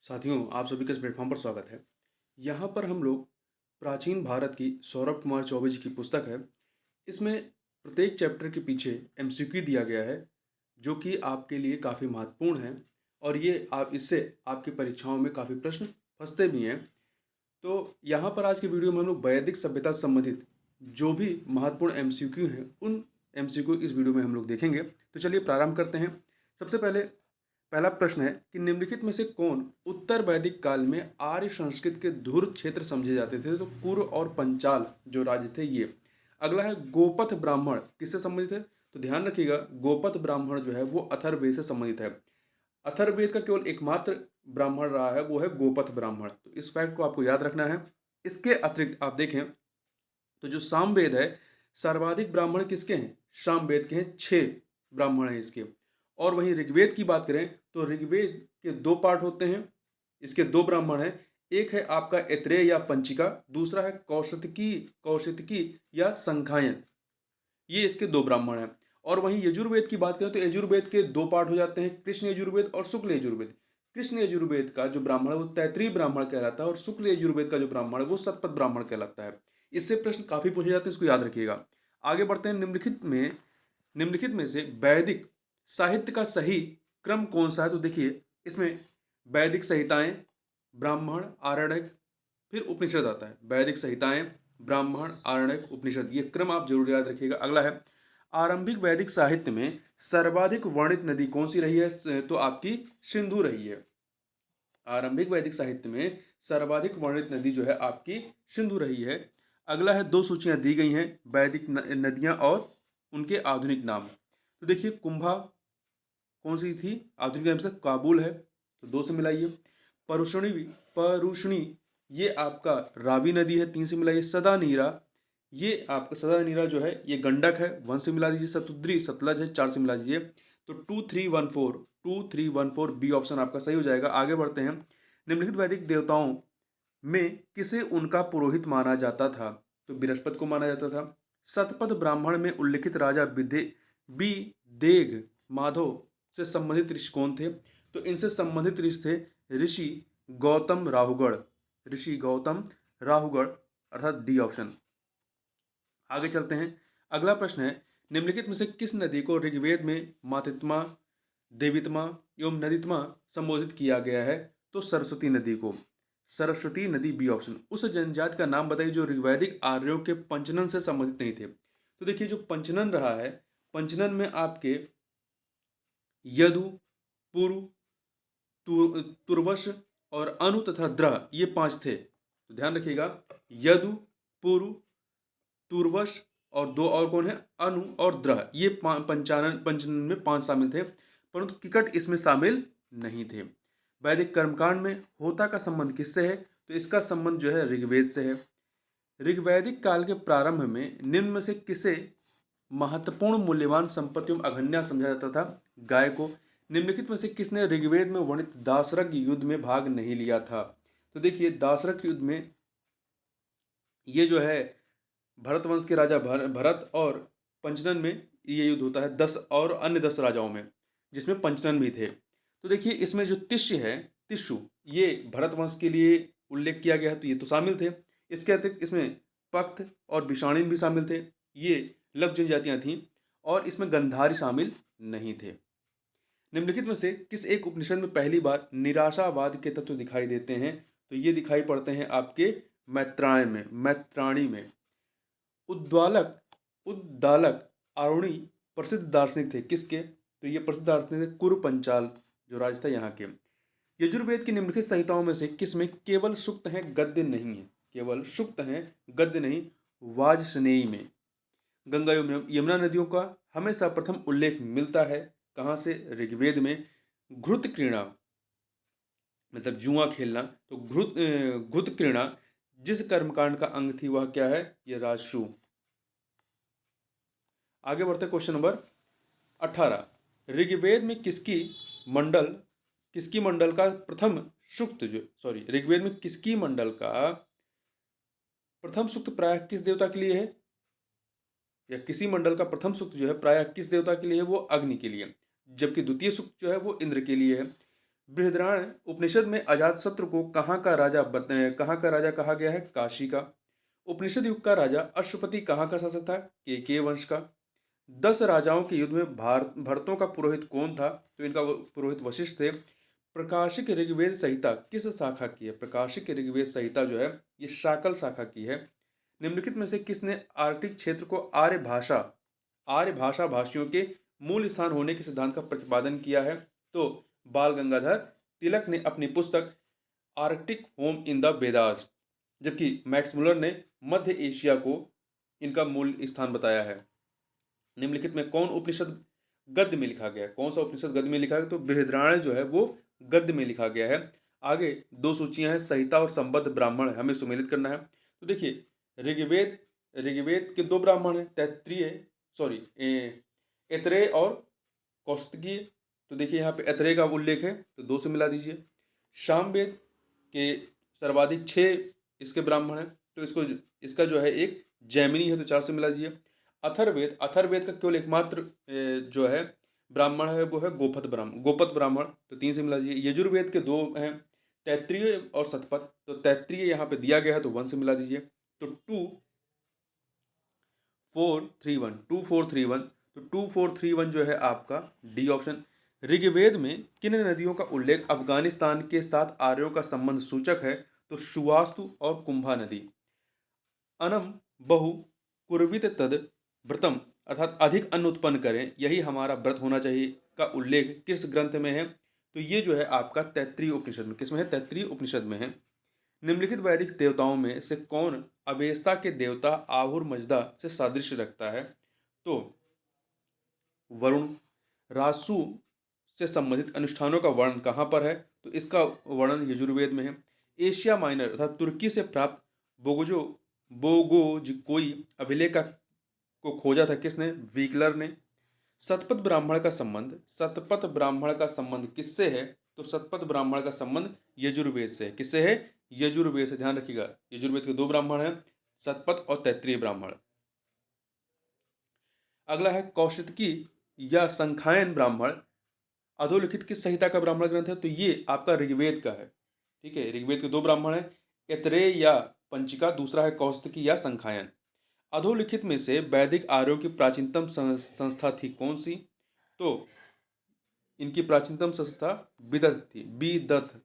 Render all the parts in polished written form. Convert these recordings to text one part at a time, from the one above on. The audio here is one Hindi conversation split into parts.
साथियों, आप सभी का इस प्लेटफॉर्म पर स्वागत है। यहाँ पर हम लोग प्राचीन भारत की सौरभ कुमार चौबे जी की पुस्तक है। इसमें प्रत्येक चैप्टर के पीछे एमसीक्यू दिया गया है, जो कि आपके लिए काफ़ी महत्वपूर्ण है और ये आप इससे आपकी परीक्षाओं में काफ़ी प्रश्न फंसते भी हैं। तो यहाँ पर आज की वीडियो में हम लोग वैदिक सभ्यता से संबंधित जो भी महत्वपूर्ण एमसीक्यू हैं, उन एमसीक्यू इस वीडियो में हम लोग देखेंगे। तो चलिए प्रारंभ करते हैं। सबसे पहले पहला प्रश्न है कि निम्नलिखित में से कौन उत्तर वैदिक काल में आर्य संस्कृत के धुर क्षेत्र समझे जाते थे? तो कुरु और पंचाल जो राज्य थे ये। अगला है गोपथ ब्राह्मण किससे संबंधित है? तो ध्यान रखिएगा, गोपथ ब्राह्मण जो है वो अथर्ववेद से संबंधित है। अथर्ववेद का केवल एकमात्र ब्राह्मण रहा है वो है गोपथ ब्राह्मण। तो इस फैक्ट को आपको याद रखना है। इसके अतिरिक्त आप देखें तो जो सामवेद है, सर्वाधिक ब्राह्मण किसके हैं? सामवेद के हैं, 6 ब्राह्मण हैं इसके। और वहीं ऋग्वेद की बात करें तो ऋग्वेद के 2 पार्ट होते हैं, इसके 2 ब्राह्मण हैं। एक है आपका ऐत्रेय या पंचिका, दूसरा है कौशिकी कौशिकी या संखायन। ये इसके 2 ब्राह्मण हैं। और वहीं यजुर्वेद की बात करें तो यजुर्वेद के 2 पार्ट हो जाते हैं, कृष्ण यजुर्वेद और शुक्ल यजुर्वेद। कृष्ण यजुर्वेद का जो ब्राह्मण है वो तैत्रीय ब्राह्मण कहलाता है और शुक्ल यजुर्वेद का जो ब्राह्मण है वो शतपथ ब्राह्मण कहलाता है। इससे प्रश्न काफी पूछे जाते हैं, इसको याद रखिएगा। आगे बढ़ते हैं। निम्नलिखित में से वैदिक साहित्य का सही क्रम कौन सा है? तो देखिए इसमें वैदिक संहिताएं, ब्राह्मण, आरण्यक, फिर उपनिषद आता है। वैदिक संहिताएं, ब्राह्मण, आरण्यक, उपनिषद, ये क्रम आप जरूर याद रखिएगा। अगला है आरंभिक वैदिक साहित्य में सर्वाधिक वर्णित नदी कौन सी रही है? तो आपकी सिंधु रही है। आरंभिक वैदिक साहित्य में सर्वाधिक वर्णित नदी जो है आपकी सिंधु रही है। अगला है, 2 सूचियां दी गई हैं वैदिक नदियां और उनके आधुनिक नाम। तो देखिए कुंभा कौन सी थी? आधुनिक नाम से काबुल है, तो 2 से मिलाइए। परुषणी परुषणी ये आपका रावी नदी है, 3 से मिलाइए। सदा नीरा, ये आपका सदा नीरा जो है ये गंडक है, 1 से मिला दीजिए। सतुद्री सतलज है, 4 से मिला दीजिए। तो 2314 बी ऑप्शन आपका सही हो जाएगा। आगे बढ़ते हैं। निम्नलिखित वैदिक देवताओं में किसे उनका पुरोहित माना जाता था? तो बृहस्पति को माना जाता था। शतपथ ब्राह्मण में उल्लिखित राजा विदेग माधव से संबंधित ऋषि कौन थे? तो इनसे संबंधित ऋषि थे ऋषि गौतम राहुगढ़। ऋषि गौतम राहुगढ़ अर्थात डी ऑप्शन। आगे चलते हैं। अगला प्रश्न है, निम्नलिखित में से किस नदी को ऋग्वेद में मातृत्मा, देवित्मा एवं नदीत्मा संबोधित किया गया है? तो सरस्वती नदी को। सरस्वती नदी बी ऑप्शन। उस जनजाति का नाम बताइए जो ऋग्वैदिक आर्यों के पंचनन से संबंधित नहीं थे। तो देखिए जो पंचनन रहा है, पंचनन में आपके यदु, पुरु, तुर्वश और अनु तथा द्रह ये 5 थे। तो ध्यान रखिएगा, यदु, पुरु, तुर्वश और 2 और कौन है? अनु और द्रह। ये पंचनन में 5 शामिल थे, परंतु किकट इसमें शामिल नहीं थे। वैदिक कर्मकांड में होता का संबंध किससे है? तो इसका संबंध जो है ऋग्वेद से है। ऋग्वैदिक काल के प्रारंभ में निम्न में से किसे महत्वपूर्ण मूल्यवान संपत्ति एवं अघन्या समझा जाता था? गाय को। निम्नलिखित में से किसने ऋग्वेद में वर्णित दासरथ युद्ध में भाग नहीं लिया था? तो देखिए दासरथ युद्ध में ये जो है भरत वंश के राजा भरत और पंचनन में ये युद्ध होता है 10 और अन्य 10 राजाओं में, जिसमें पंचनन भी थे। तो देखिए इसमें जो तिष्य है, तिष्यु, ये भरत वंश के लिए उल्लेख किया गया है, तो ये तो शामिल थे। इसके अतिरिक्त इसमें पक्त और विषाणिन भी शामिल थे, ये लघु जनजातियां थीं। और इसमें गंधारी शामिल नहीं थे। निम्नलिखित में से किस एक उपनिषद में पहली बार निराशावाद के तत्व दिखाई देते हैं? तो ये दिखाई पड़ते हैं आपके मैत्राणी में। उद्दालक उद्दालक आरुणी प्रसिद्ध दार्शनिक थे, किसके? तो ये प्रसिद्ध दार्शनिक थे कुरु पंचाल जो राज था यहाँ के। यजुर्वेद की निम्नलिखित संहिताओं में से किसमें केवल सुक्त हैं, गद्य नहीं है? केवल सुक्त हैं, गद्य नहीं। वाजसनेयी में गंगा एवं यमुना नदियों का हमेशा प्रथम उल्लेख मिलता है। कहाँ से? ऋग्वेद में। घृत क्रीड़ा मतलब जुआ खेलना, तो घृत क्रीड़ा जिस कर्मकांड का अंग थी वह क्या है? ये राजसु। आगे बढ़ते क्वेश्चन नंबर 18। ऋग्वेद में किसकी मंडल का प्रथम सूक्त ऋग्वेद में किसकी मंडल का प्रथम सूक्त प्राय किस देवता के लिए है? या किसी मंडल का प्रथम सूक्त जो है प्राय किस देवता के लिए है? वो अग्नि के लिए। जबकि द्वितीय सूक्त जो है वो इंद्र के लिए है। बृहदारण्य उपनिषद में अजातशत्रु को कहाँ का राजा कहा गया है? काशी का। उपनिषद युग का राजा अश्वपति कहाँ का शासक था? के वंश का। 10 राजाओं के युद्ध में भरतों का पुरोहित कौन था? तो इनका पुरोहित वशिष्ठ थे। प्रकाशिक ऋग्वेद संहिता किस शाखा की है? प्रकाशिक ऋग्वेद संहिता जो है ये शाकल शाखा की है। निम्नलिखित में से किसने आर्कटिक क्षेत्र को आर्य भाषा भाषियों के मूल स्थान होने के सिद्धांत का प्रतिपादन किया है? तो बाल गंगाधर तिलक ने अपनी पुस्तक Arctic home in the Vedas, जबकि मैक्स मुलर ने मध्य एशिया को इनका मूल स्थान बताया है। निम्नलिखित में कौन उपनिषद गद्य में लिखा गया है? कौन सा उपनिषद गद्य में लिखा गया? तो बृहदारण्य जो है वो गद्य में लिखा गया है। आगे दो सूचियां हैं, संहिता और संबद्ध ब्राह्मण, हमें सुमेलित करना है। तो देखिए ऋग्वेद ऋग्वेद के दो ब्राह्मण हैं, ऐतरेय और कौस्तकीय। तो देखिए यहाँ पे ऐतरेय का उल्लेख है तो दो से मिला दीजिए। सामवेद के सर्वाधिक 6 इसके ब्राह्मण हैं, तो इसका जो है एक जैमिनी है तो 4 से मिला दीजिए। अथर्ववेद का केवल एकमात्र जो है ब्राह्मण है वो है गोपत ब्राह्मण, तो 3 से मिला दीजिए। यजुर्वेद के 2 हैं, तैत्तिरीय और शतपथ, तो तैत्तिरीय यहाँ पे दिया गया है तो 1 से मिला दीजिए। तो 2431 जो है आपका डी ऑप्शन। ऋग्वेद में किन नदियों का उल्लेख अफगानिस्तान के साथ आर्यों का संबंध सूचक है? तो सुवास्तु और कुंभा नदी। अनम बहु कुर्वित तद व्रतम, अर्थात अधिक अन्न उत्पन्न करें यही हमारा व्रत होना चाहिए का उल्लेख किस ग्रंथ में है? तो ये जो है आपका तैत्तिरीय उपनिषद में। किसमें है? तैत्तिरीय उपनिषद में है। निम्नलिखित वैदिक देवताओं में से कौन अवेस्ता के देवता आहुर मजदा से सादृश्य रखता है? तो वरुण। रासु से संबंधित अनुष्ठानों का वर्णन कहाँ पर है? तो इसका वर्णन यजुर्वेद में है। एशिया माइनर अर्थात तुर्की से प्राप्त बोगोजिकोई अभिलेख को खोजा था किसने? वीकलर ने। सतपथ ब्राह्मण का संबंध किससे है? तो सतपथ ब्राह्मण का संबंध यजुर्वेद से है। किससे है? यजुर्वेद से। ध्यान रखिएगा, यजुर्वेद के 2 ब्राह्मण हैं, सतपथ और तैत्तिरीय ब्राह्मण। अगला है कौशिकी या संखायन ब्राह्मण अधोलिखित किस संहिता का ब्राह्मण ग्रंथ है? तो ये आपका ऋग्वेद का है। ठीक है, ऋग्वेद के 2 ब्राह्मण हैं, ऐतरेय या पंचिका, दूसरा है कौशिकी या संखायन। अधोलिखित में से वैदिक आर्यों की प्राचीनतम संस्था थी कौन सी? तो इनकी प्राचीनतम संस्था विदथ थी, विदथ।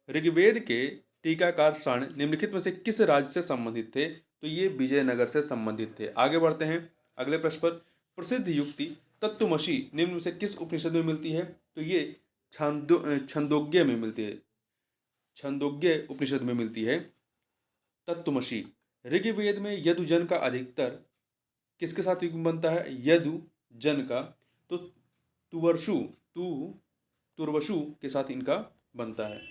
ऋग्वेद के टीकाकार षण निम्नलिखित में से किस राज्य से संबंधित थे? तो ये विजयनगर से संबंधित थे। आगे बढ़ते हैं अगले प्रश्न पर। प्रसिद्ध युक्ति तत्वमसी निम्न में से किस उपनिषद में मिलती है? तो ये छंदोग्य में मिलती है, छंदोग्य उपनिषद में मिलती है तत्वमसी। ऋग्वेद में यदुजन का अधिकतर किसके साथ युग्म बनता है? यदुजन का तो तुर्वसु के साथ इनका बनता है।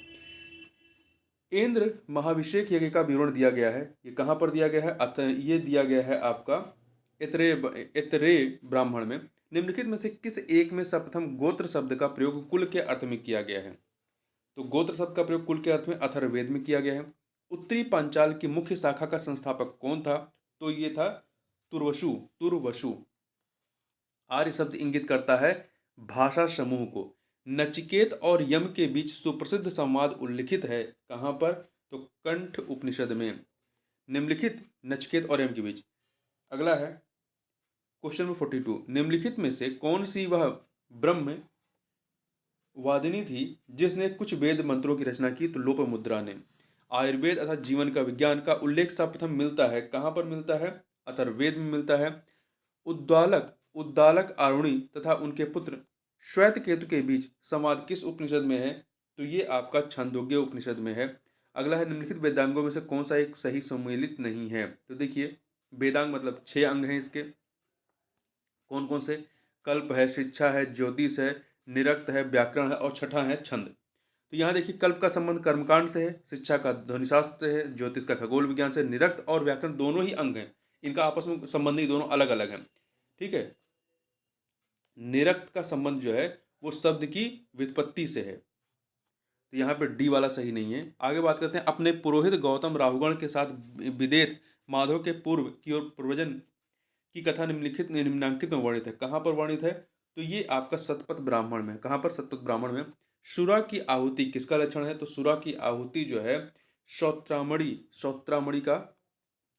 इंद्र महाभिषेक यज्ञ का विवरण दिया गया है, ये कहाँ पर दिया गया है? ये दिया गया है आपका ऐतरेय ब्राह्मण में। निम्नलिखित में से किस एक में सर्वप्रथम गोत्र शब्द का प्रयोग कुल के अर्थ में किया गया है? तो गोत्र शब्द का प्रयोग कुल के अर्थ में अथर्ववेद में किया गया है। उत्तरी पांचाल की मुख्य शाखा का संस्थापक कौन था? तो ये था तुर्वसु। आर्य शब्द इंगित करता है भाषा समूह को। नचिकेत और यम के बीच सुप्रसिद्ध संवाद उल्लिखित है कहाँ पर? तो कंठ उपनिषद में। निम्नलिखित नचिकेत और यम के बीच। अगला है क्वेश्चन नंबर 42। निम्नलिखित में से कौन सी वह ब्रह्म वादिनी थी जिसने कुछ वेद मंत्रों की रचना की? तो लोपामुद्रा ने। आयुर्वेद अर्थात जीवन का विज्ञान का उल्लेख सर्वप्रथम मिलता है कहाँ पर मिलता है? अथर्ववेद में मिलता है। उद्दालक आरुणि तथा उनके पुत्र श्वेत केतु के बीच संवाद किस उपनिषद में है? तो ये आपका छंदोग्य उपनिषद में है। अगला है निम्नलिखित वेदांगों में से कौन सा एक सही सम्मिलित नहीं है? तो देखिए वेदांग मतलब 6 अंग हैं इसके, कौन कौन से? कल्प है, शिक्षा है, ज्योतिष है, निरक्त है, व्याकरण है और छठा है छंद। तो यहाँ देखिए कल्प का संबंध कर्मकांड से है, शिक्षा का ध्वनिशास्त्र से है, ज्योतिष का खगोल विज्ञान से, निरक्त और व्याकरण दोनों ही अंग हैं, इनका आपस में संबंध ही दोनों अलग अलग हैं। ठीक है, निरक्त का संबंध जो है वो शब्द की व्युत्पत्ति से है, तो यहाँ पे डी वाला सही नहीं है। आगे बात करते हैं अपने पुरोहित गौतम राहुगण के साथ विदेत माधव के पूर्व की ओर प्रव्रजन की कथा निम्नांकित में वर्णित है। कहाँ पर वर्णित है? तो ये आपका सतपथ ब्राह्मण में। कहाँ पर? सतपथ ब्राह्मण में। शुरा की आहुति किसका लक्षण है? तो शुरा की आहुति जो है श्रोत्रामणि का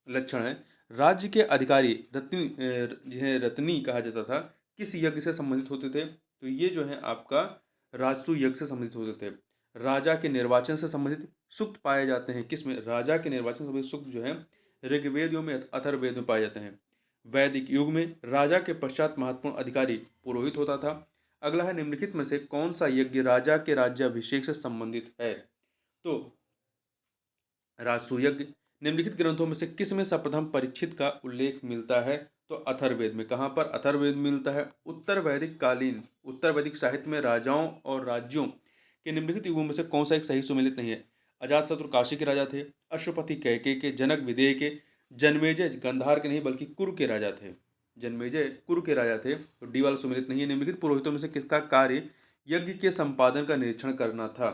लक्षण है। राज्य के अधिकारी जिन्हें रत्नी कहा जाता था, किस यज्ञ से संबंधित होते थे? तो ये जो है आपका राजसू यज्ञ से संबंधित होते थे। राजा के निर्वाचन से संबंधित सूक्त पाए जाते हैं किसमें? राजा के निर्वाचन से संबंधित सूक्त जो है ऋग्वेदियों में, अथर्ववेद में पाए जाते हैं। वैदिक युग में राजा के पश्चात महत्वपूर्ण अधिकारी पुरोहित होता था। अगला है, निम्नलिखित में से कौन सा यज्ञ राजा के राज्याभिषेक से संबंधित है? तो राजसूय यज्ञ। निम्नलिखित ग्रंथों में से किस में सर्वप्रथम परीक्षित का उल्लेख मिलता है? तो अथर्ववेद में। कहाँ पर अथर्ववेद मिलता है? उत्तर वैदिक साहित्य में राजाओं और राज्यों के निम्नलिखित युगों में से कौन सा एक सही सुमेलित नहीं है? अजातशत्रु काशी के राजा थे, अश्वपति कैकेयी के, जनक विदेह के, जन्मेजय गांधार के नहीं बल्कि कुरु के राजा थे। जन्मेजय कुरु के राजा थे, तो डी वाला सुमेलित नहीं है। निम्नलिखित पुरोहितों में से किसका कार्य यज्ञ के संपादन का निरीक्षण करना था?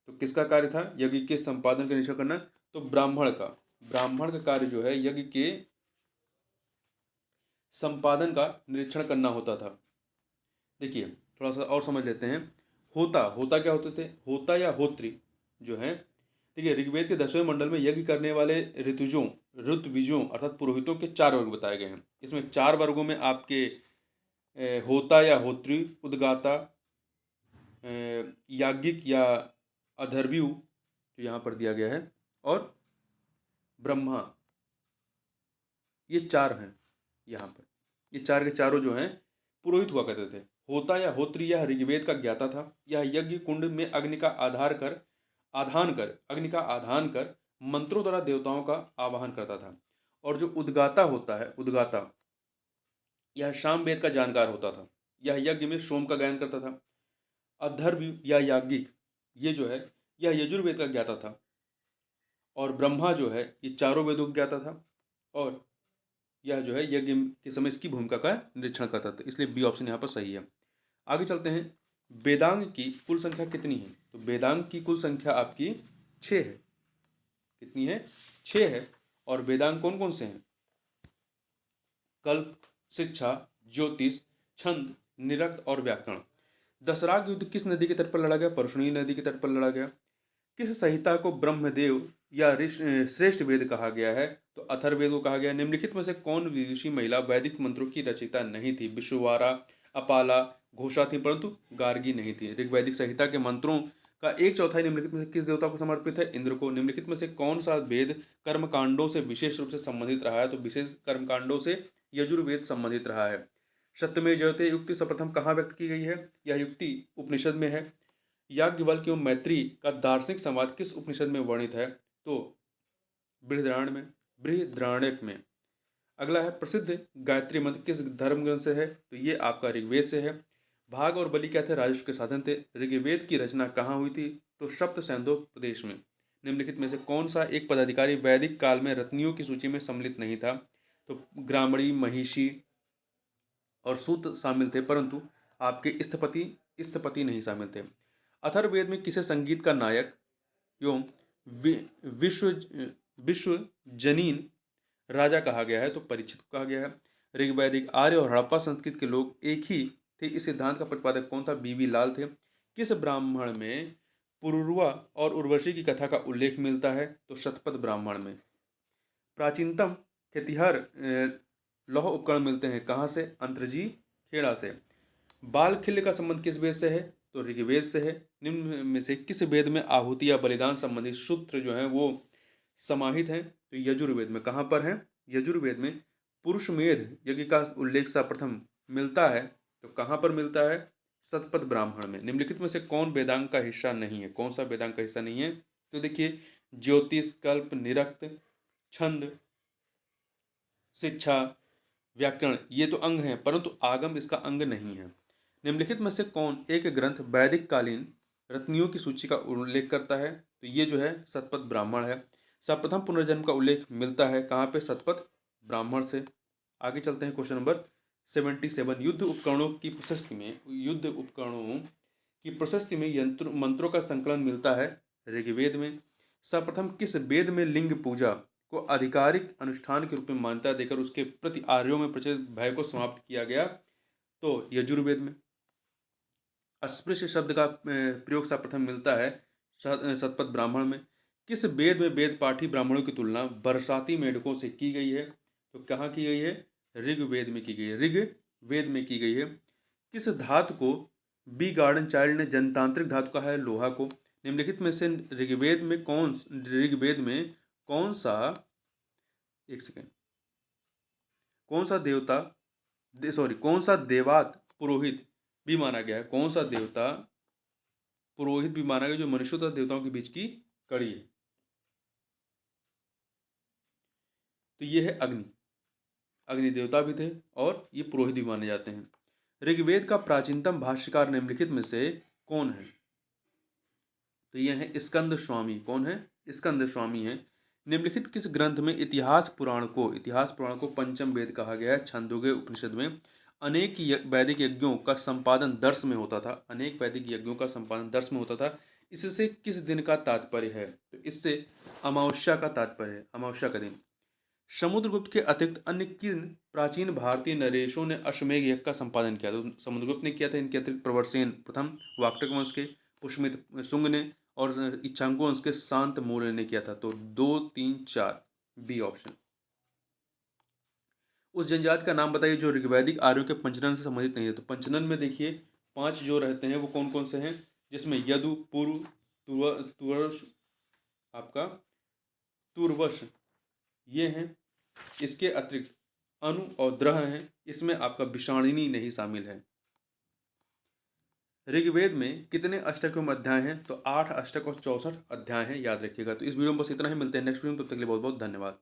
तो किसका कार्य था यज्ञ के संपादन का निरीक्षण करना? तो ब्राह्मण का कार्य जो है यज्ञ के संपादन का निरीक्षण करना होता था। देखिए थोड़ा सा और समझ लेते हैं। होता क्या होते थे? होता या होत्री जो है, देखिए ऋग्वेद के 10वें मंडल में यज्ञ करने वाले ऋतविजों अर्थात पुरोहितों के 4 वर्ग बताए गए हैं। इसमें 4 वर्गों में आपके होता या होत्री, उद्गाता, याज्ञिक या अधर्व्यू जो यहाँ पर दिया गया है, और ब्रह्मा, ये 4 हैं यहाँ पर। ये 4 के चारों जो हैं पुरोहित हुआ करते थे। होता या होत्री यह ऋग्वेद का ज्ञाता था। यह यज्ञ कुंड में अग्नि का आधान कर मंत्रों द्वारा देवताओं का आवाहन करता था। और जो उद्गाता होता है, यह सामवेद का जानकार होता था। यह यज्ञ में सोम का गायन करता था। अधर्व्यू या याज्ञिक ये जो है यह यजुर्वेद का ज्ञाता था। और ब्रह्मा जो है ये चारों वेदों का ज्ञाता था, और यह जो है यज्ञ के समय इसकी भूमिका का निरीक्षण करता था। इसलिए बी ऑप्शन यहाँ पर सही है। आगे चलते हैं। वेदांग की कुल संख्या कितनी है? तो वेदांग की कुल संख्या आपकी 6 है। कितनी है? 6 है। और वेदांग कौन कौन से हैं? कल्प, शिक्षा, ज्योतिष, छंद, निरक्त और व्याकरण। दशराग युद्ध किस नदी के तट पर लड़ा गया? परशुनी नदी के तट पर लड़ा गया। किस संहिता को ब्रह्मदेव या श्रेष्ठ वेद कहा गया है? तो अथर्ववेद को कहा गया। निम्नलिखित में से कौन विदुषी महिला वैदिक मंत्रों की रचयिता नहीं थी? विश्ववारा, अपाला, घोषा थी, परंतु गार्गी नहीं थी। ऋग्वैदिक संहिता के मंत्रों का 1/4 निम्नलिखित में से किस देवता को समर्पित है? इंद्र को। निम्नलिखित में से कौन सा वेद कर्मकांडों से विशेष रूप से संबंधित रहा है? तो विशेष कर्मकांडों से यजुर्वेद संबंधित रहा है। सत्यमेव जयते युक्ति सर्वप्रथम कहाँ व्यक्त की गई है? यह युक्ति उपनिषद में है। याज्ञवल्क्य एवं मैत्री का दार्शनिक संवाद किस उपनिषद में वर्णित है? तो बृहद्रारण्यक में। अगला है, प्रसिद्ध गायत्री मंत्र किस धर्म ग्रंथ से है? तो ये आपका ऋग्वेद से है। भाग और बलि क्या थे? राजस्व के साधन थे। ऋग्वेद की रचना कहाँ हुई थी? तो सप्त सैंधव प्रदेश में। निम्नलिखित में से कौन सा एक पदाधिकारी वैदिक काल में रत्नियों की सूची में सम्मिलित नहीं था? तो ग्रामणी, महिषी और सूत शामिल थे, परंतु आपके स्थपति नहीं शामिल थे। अथर्ववेद में किसे संगीत का नायक एवं विश्व विश्वजनीन राजा कहा गया है? तो परीक्षित को कहा गया है। ऋग्वैदिक, आर्य और हड़प्पा संस्कृत के लोग एक ही थे, इस सिद्धांत का प्रतिपादक कौन था? बीबी लाल थे। किस ब्राह्मण में पुरुरवा और उर्वशी की कथा का उल्लेख मिलता है? तो शतपथ ब्राह्मण में। प्राचीनतम खेतिहर लौह उपकरण मिलते हैं कहाँ से? अंतरजी खेड़ा से। बाल खिल्य का संबंध किस वेद से है? तो ऋग्वेद से है। निम्न में से किस वेद में आहुति या बलिदान संबंधित सूत्र जो है वो समाहित हैं? तो यजुर्वेद में। कहाँ पर है? यजुर्वेद में। पुरुषमेध यज्ञ का उल्लेख सर्वप्रथम मिलता है, तो कहाँ पर मिलता है? शतपथ ब्राह्मण में। निम्नलिखित में से कौन वेदांग का हिस्सा नहीं है? कौन सा वेदांग का हिस्सा नहीं है? तो देखिए ज्योतिष, कल्प, निरक्त, छंद, शिक्षा, व्याकरण ये तो अंग हैं, परंतु आगम इसका अंग नहीं है। निम्नलिखित में से कौन एक ग्रंथ वैदिक कालीन रत्नियों की सूची का उल्लेख करता है? तो ये जो है शतपथ ब्राह्मण है। सर्वप्रथम पुनर्जन्म का उल्लेख मिलता है कहाँ पे? शतपथ ब्राह्मण से। आगे चलते हैं क्वेश्चन नंबर 77। युद्ध उपकरणों की प्रशस्ति में यंत्र मंत्रों का संकलन मिलता है ऋग्वेद में। सर्वप्रथम किस वेद में लिंग पूजा को आधिकारिक अनुष्ठान के रूप में मान्यता देकर उसके प्रति आर्यों में प्रचलित भय को समाप्त किया गया? तो यजुर्वेद में। अस्पृश्य शब्द का प्रयोग सर्वप्रथम मिलता है शतपथ ब्राह्मण में। किस वेद में वेद पाठी ब्राह्मणों की तुलना बरसाती मेढकों से की गई है? तो कहाँ की गई है? ऋग्वेद में की गई है, ऋग्वेद में की गई है। किस धातु को बी गार्डन चाइल्ड ने जनतांत्रिक धातु कहा है? लोहा को। निम्नलिखित में से ऋग्वेद में कौन सा, एक सेकेंड, कौन सा देवता कौन सा देवात पुरोहित भी माना गया है? कौन सा देवता पुरोहित भी माना गया जो मनुष्यों तथा देवताओं के बीच की कड़ी है? तो ये है अग्नि। अग्नि देवता भी थे और ये पुरोहित भी माने जाते हैं। ऋग्वेद का प्राचीनतम भाष्यकार निम्नलिखित में से कौन है? तो ये है स्कंद स्वामी। कौन है? स्कंद स्वामी है। निम्नलिखित किस ग्रंथ में इतिहास पुराण को पंचम वेद कहा गया है? छंदोग्य उपनिषद में। अनेक वैदिक यज्ञों का संपादन दर्श में होता था। अनेक वैदिक यज्ञों का संपादन दर्श में होता था। इससे किस दिन का तात्पर्य है? तो इससे अमावस्या का तात्पर्य है, अमावस्या का दिन। समुद्रगुप्त के अतिरिक्त अन्य किन प्राचीन भारतीय नरेशों ने अश्वमेध यज्ञ का संपादन किया? तो समुद्रगुप्त ने किया था। इनके अतिरिक्त प्रवरसेन प्रथम वाक्टक वंश के, पुष्यमित शुंग ने, और इच्छांकु वंश के शांत मौर्य ने किया था। तो 2, 3, 4 बी ऑप्शन। उस जनजाति का नाम बताइए जो ऋग्वैदिक आर्यों के पंचनन से संबंधित नहीं है। तो पंचनन में देखिए 5 जो रहते हैं वो कौन कौन से हैं, जिसमें यदु, पुरु, तुरस, आपका तुर्वश, ये हैं। इसके अतिरिक्त अनु और द्रह हैं। इसमें आपका विषाणिनी नहीं शामिल है। ऋग्वेद में कितने अष्टक एवं अध्याय हैं? तो 8 अष्टक और 64 अध्याय हैं, याद रखिएगा। तो इस वीडियो में बस इतना ही। मिलते हैं नेक्स्ट वीडियो में, तब तक के लिए बहुत बहुत धन्यवाद।